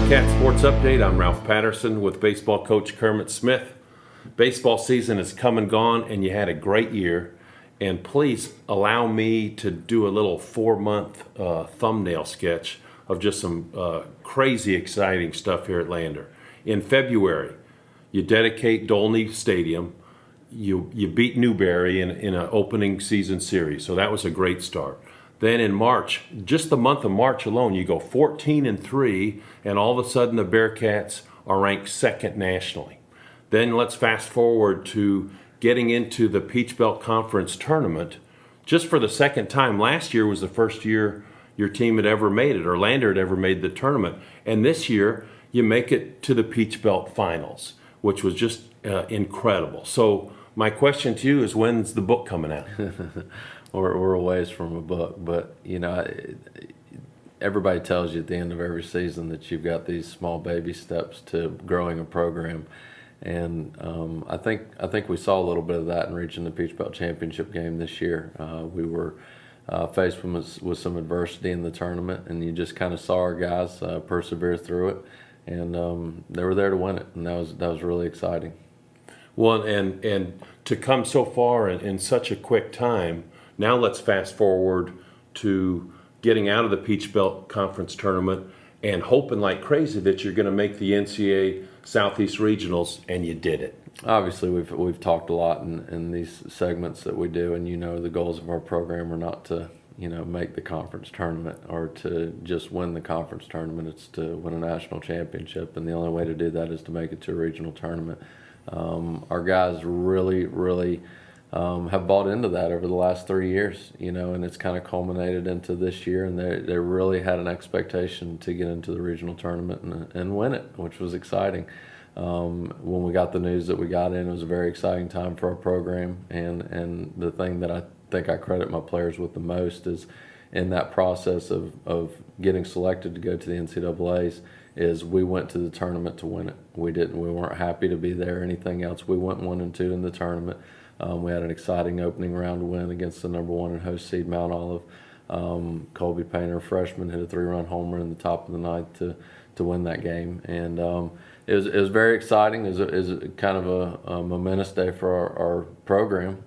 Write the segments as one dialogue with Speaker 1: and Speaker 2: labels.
Speaker 1: Bearcat Sports Update. I'm Ralph Patterson with baseball coach Kermit Smith. Baseball season has come and gone, and you had a great year. And please allow me to do a little 4-month thumbnail sketch of just some crazy exciting stuff here at Lander. In February, you dedicate Dolney Stadium. You beat Newberry in an opening season series, so that was a great start. Then in March, just the month of March alone, you go 14-3, and all of a sudden the Bearcats are ranked second nationally. Then let's fast forward to getting into the Peach Belt Conference tournament just for the second time. Last year was the first year your team had ever made it, or Lander had ever made the tournament. And this year, you make it to the Peach Belt Finals, which was just incredible. So my question to you is, when's the book coming out?
Speaker 2: We're a ways from a book, but everybody tells you at the end of every season that you've got these small baby steps to growing a program, and I think we saw a little bit of that in reaching the Peach Belt Championship game this year. We were faced with some adversity in the tournament, and you just kind of saw our guys persevere through it, and they were there to win it, and that was really exciting.
Speaker 1: Well, and to come so far in such a quick time. Now let's fast forward to getting out of the Peach Belt Conference tournament and hoping like crazy that you're going to make the NCAA Southeast Regionals, and you did it.
Speaker 2: Obviously, we've talked a lot in these segments that we do, and the goals of our program are not to make the conference tournament or to just win the conference tournament. It's to win a national championship, and the only way to do that is to make it to a regional tournament. Our guys really have bought into that over the last 3 years, and it's kind of culminated into this year, and they really had an expectation to get into the regional tournament and win it, which was exciting. When we got the news that we got in, it was a very exciting time for our program, and the thing that I think I credit my players with the most is in that process of getting selected to go to the NCAAs is we went to the tournament to win it. We weren't happy to be there or anything else. We went 1-2 in the tournament. We had an exciting opening round win against the number 1 and host seed Mount Olive. Colby Painter, freshman, hit a 3-run homer in the top of the ninth to win that game, and it was very exciting. It was kind of a momentous day for our program,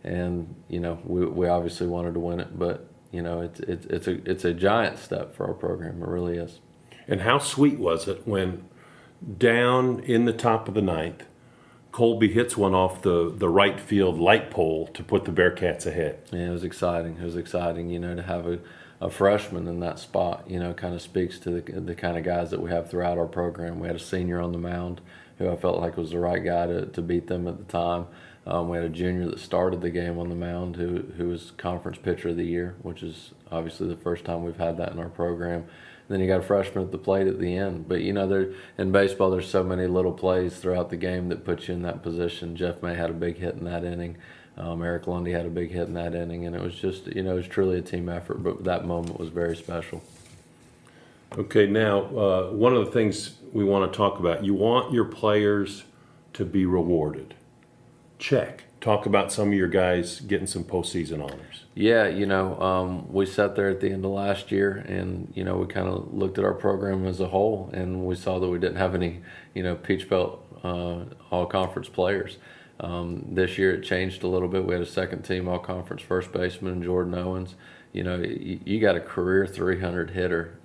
Speaker 2: and we obviously wanted to win it, but it's a giant step for our program. It really is.
Speaker 1: And how sweet was it when down in the top of the ninth, Colby hits one off the right field light pole to put the Bearcats ahead?
Speaker 2: Yeah, it was exciting. It was exciting, to have a freshman in that spot, kind of speaks to the kind of guys that we have throughout our program. We had a senior on the mound who I felt like was the right guy to beat them at the time. We had a junior that started the game on the mound who was conference pitcher of the year, which is obviously the first time we've had that in our program. Then you got a freshman at the plate at the end. But, in baseball, there's so many little plays throughout the game that put you in that position. Jeff May had a big hit in that inning. Eric Lundy had a big hit in that inning. And it was just, it was truly a team effort. But that moment was very special.
Speaker 1: Okay, now, one of the things we want to talk about, you want your players to be rewarded. Check. Talk about some of your guys getting some postseason honors.
Speaker 2: Yeah, we sat there at the end of last year, and we kind of looked at our program as a whole, and we saw that we didn't have any, Peach Belt all-conference players. This year it changed a little bit. We had a second-team all-conference first baseman in Jordan Owens. You got a career 300 hitter,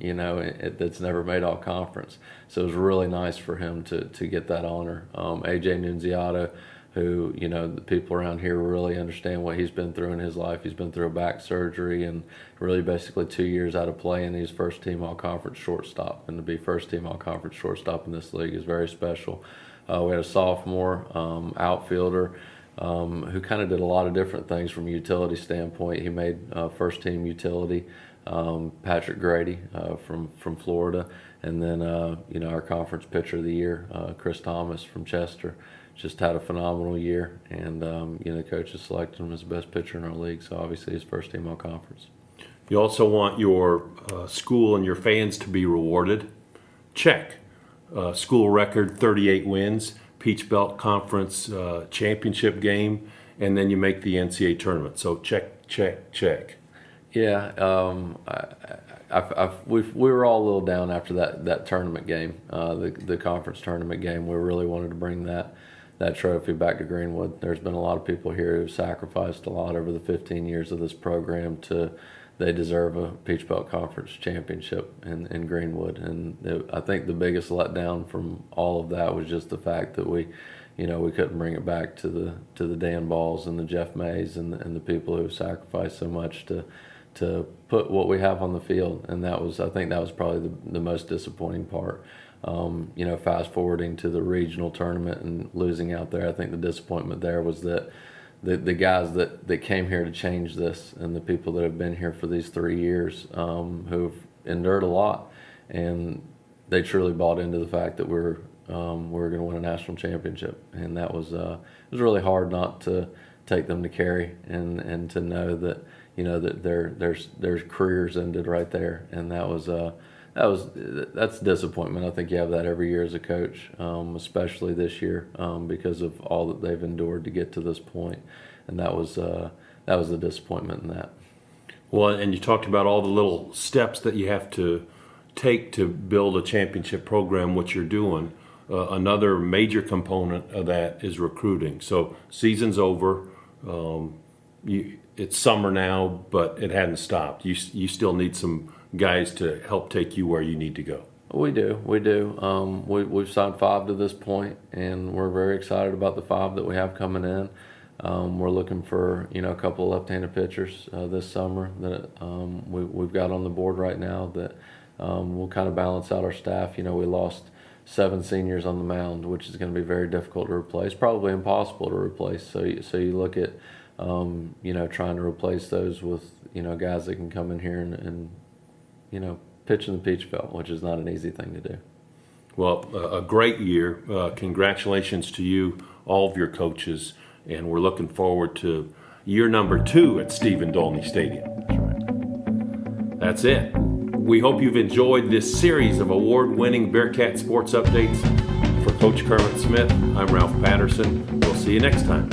Speaker 2: that's never made all-conference. So it was really nice for him to get that honor. AJ Nunziata, who, the people around here really understand what he's been through in his life. He's been through a back surgery and really basically 2 years out of play, and he's first-team all-conference shortstop. And to be first-team all-conference shortstop in this league is very special. We had a sophomore outfielder who kind of did a lot of different things from a utility standpoint. He made first-team utility, Patrick Grady from Florida. And then, our conference pitcher of the year, Chris Thomas from Chester, just had a phenomenal year, and the coaches selected him as the best pitcher in our league, so obviously he's first team all conference.
Speaker 1: You also want your school and your fans to be rewarded. Check. School record 38 wins, Peach Belt Conference championship game, and then you make the NCAA tournament. So check.
Speaker 2: Yeah, we were all a little down after that tournament game, the conference tournament game. We really wanted to bring that trophy back to Greenwood. There's been a lot of people here who've sacrificed a lot over the 15 years of this program they deserve a Peach Belt Conference championship in Greenwood. And I think the biggest letdown from all of that was just the fact that we couldn't bring it back to the Dan Balls and the Jeff Mays and the people who have sacrificed so much to put what we have on the field. And I think that was probably the most disappointing part. Fast forwarding to the regional tournament and losing out there, I think the disappointment there was that the guys that came here to change this and the people that have been here for these 3 years who've endured a lot, and they truly bought into the fact that we're going to win a national championship. And that was it was really hard not to take them to Cary and to know that that their careers ended right there. And that's disappointment. I think you have that every year as a coach, especially this year, because of all that they've endured to get to this point. And that was the disappointment in that.
Speaker 1: Well, and you talked about all the little steps that you have to take to build a championship program, which you're doing. Another major component of that is recruiting. So season's over. It's summer now, but it hadn't stopped. You still need some guys to help take you where you need to go.
Speaker 2: We do. We've signed 5 to this point, and we're very excited about the 5 that we have coming in. We're looking for a couple of left-handed pitchers this summer that we've got on the board right now that will kind of balance out our staff. We lost 7 seniors on the mound, which is going to be very difficult to replace, probably impossible to replace. So you look at trying to replace those with guys that can come in here and pitch in the Peach Belt, which is not an easy thing to do.
Speaker 1: Well, a great year. Congratulations to you, all of your coaches, and we're looking forward to year number 2 at Stephen Dolney Stadium.
Speaker 2: That's right.
Speaker 1: That's it. We hope you've enjoyed this series of award-winning Bearcat sports updates. For Coach Kermit Smith, I'm Ralph Patterson. We'll see you next time.